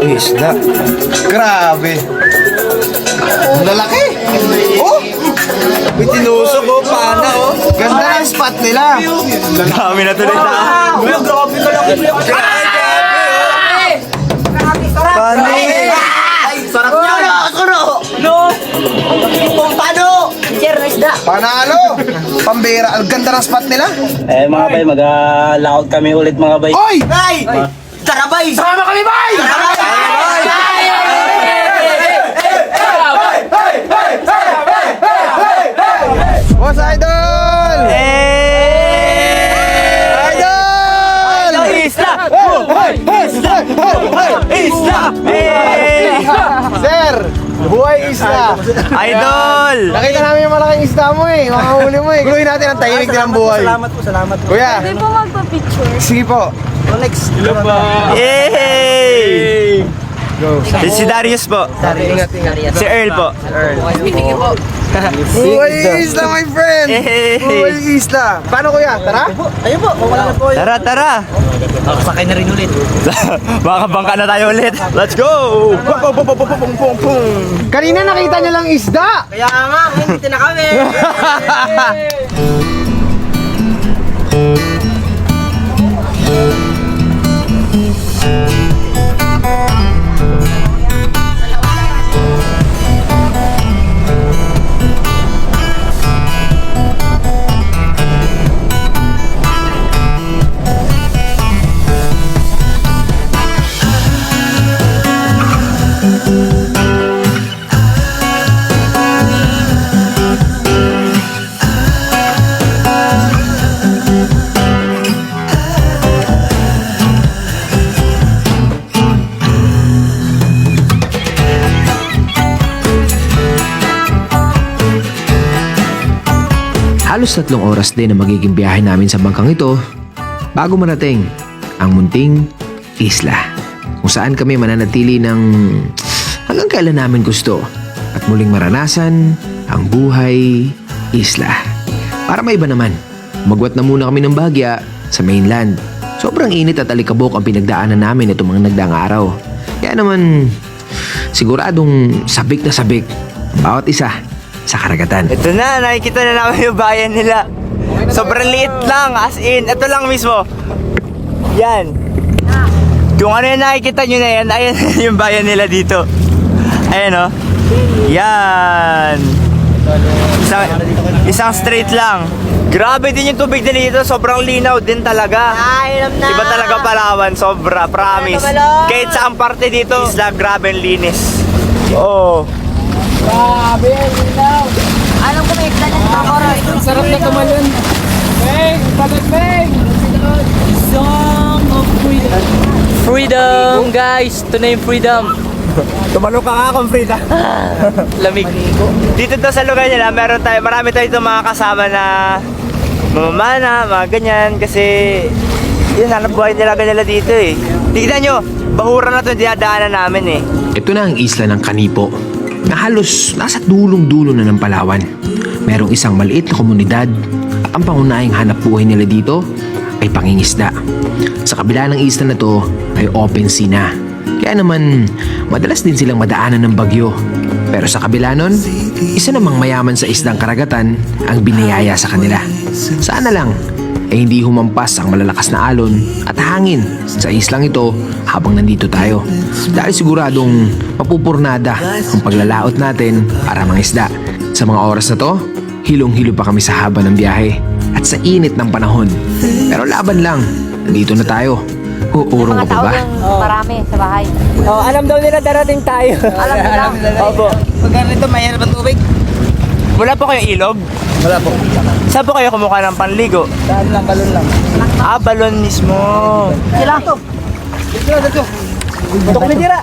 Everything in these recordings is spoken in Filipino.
Isda. Grabe. Ang lalaki. Oh! May tinusok oh, pana oh. Ganda ng spot nila. Dami na tuloy na. Grabe kalaki. Pana eh. Sarap niya. No. Paano? Sir, isda. Panalo. Pambira. Ang ganda ng spot nila. Eh mga bay, mag-layout kami ulit mga bay. Oy! Ay! Tara, bay! Sama kami, bay! Boss Idol! Idol! Isla! Isla! Sir! Buhay isla! Idol! Nakita namin yung malaking isda mo eh. Makahuli mo eh. Guluhin natin ang tahimik nilang buhay. Salamat po, salamat po. Kuya! Pwede po magpa-picture. Sige po. Next. Yay! Go. Si Darius po. Ingat, ingat. Si Earl po. Buhay isla, my friend! Yay! Buhay isla! Paano kuya? Tara? Ayun po, wala na po. Tara, tara! Sakay na rin ulit. Makabangka na tayo ulit. Let's go! Kanina nakita niyo lang isda! Kaya nga, hindi na kami. Halos 3 oras din ang magiging biyahe namin sa bangkang ito bago marating ang munting isla kung saan kami mananatili ng hanggang kailan namin gusto at muling maranasan ang buhay isla. Para may iba naman, magwat na muna kami ng Bagya sa mainland. Sobrang init at alikabok ang pinagdaanan namin itong mga nagdaang araw. Kaya naman siguradong sabik na sabik ang bawat isa sa karagatan. Ito na, nakikita na namin yung bayan nila. Sobrang liit lang, as in, ito lang mismo. Yan. Kung ano yung nakikita nyo na yan, ayan yung bayan nila dito. Ayan o. Yan. Isang straight lang. Grabe din yung tubig din dito, sobrang linaw din talaga. Ay, alam na. Iba talaga Palawan, sobra, promise. Kahit saan parte dito, isla, grabe ang linis. Oo. Anong kumikta ng oras? Sarap na tumalon. Bang! Balik, bang! Song of freedom. Freedom, guys! Ito na yung freedom. Tumalo ka nga kung free na. Lamig. Dito to sa lugar nila, marami tayo itong mga kasama na mamamana, mga ganyan. Kasi, yun, hanap buhay nila dito eh. Tignan nyo, bahura na ito yung dinadaanan namin eh. Ito na ang isla ng Kanipo na halos nasa dulong-dulo na ng Palawan. Merong isang maliit na komunidad at ang pangunahing hanap buhay nila dito ay pangingisda. Sa kabila ng isla na to ay open sea na. Kaya naman, madalas din silang madaanan ng bagyo. Pero sa kabila nun, isa namang mayaman sa islang karagatan ang biniyaya sa kanila. Sana lang ay hindi humampas ang malalakas na alon at hangin sa islang ito habang nandito tayo. Dahil siguradong mapupurnada ang paglalaot natin para mangisda. Sa mga oras na to, hilong-hilo pa kami sa haba ng biyahe at sa init ng panahon. Pero laban lang, nandito na tayo. Uurong ka pa ba? Marami sa bahay. Oh, alam daw nila darating tayo. Alam nila. Opo. Pag ganito, mahirap ang tubig. Wala po kayong ilog? Wala po. Saan po kayo kumuha ng panligo? Daan lang, balon lang. Ah, balon mismo. Sila to. Ito kami tira.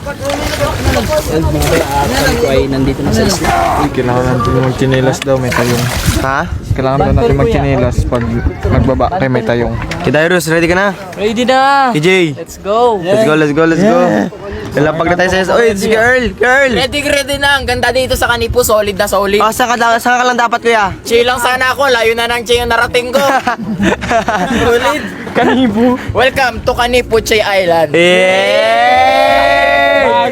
Ko ay nandito na sa isla. Kailangan natin magchinelas daw, may tayong. Ha? Kailangan daw natin magchinelas pag nagbaba kay may tayong. Kidairos, ready ka na? Ready na! KJ, Let's go! let's go, let's go, let's go. Lalapag na tayo sa Oy, sige, Earl! Ready na! Ang ganda dito sa Kanipo. Solid na solid. Oh, saan ka lang dapat, kuya? Chill lang sana ako. Layo na ng chill yung narating ko. Solid. Kanibo. Welcome to Kanipo Chay Island. Yeah!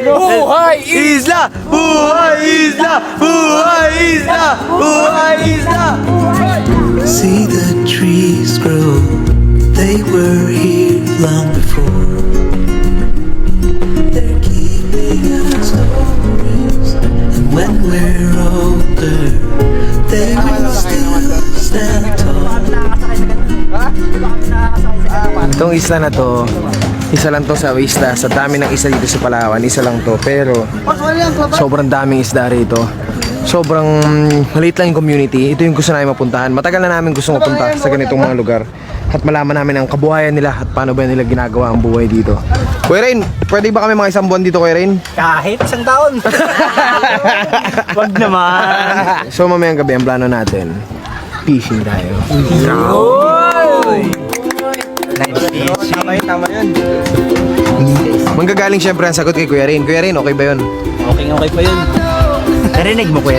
Buhay! Isla! Buhay Isla! Buhay Isla! Buhay Isla! See the trees grow, they were here long before. They're keeping us stories, and when we're older, they will still stand tall. Itong isla na to, isa lang to sa isla. Sa dami ng isla dito sa Palawan, isa lang to. Pero sobrang daming isda rito. Sobrang maliit lang yung community. Ito yung gusto namin mapuntahan. Matagal na namin gusto mapunta sa ganitong mga lugar. At malaman namin ang kabuhayan nila at paano ba nila ginagawa ang buhay dito. Kuya Rain, pwede ba kami mga isang buwan dito, Kuya Rain? Kahit isang taon. Wag naman. So mamayang gabi ang plano natin. Fishing tayo. Tama yun. Manggagaling syempre ang sagot kay Kuya Rain. Kuya Rain, okay ba yun? Okay pa yun. Narinig mo kuya?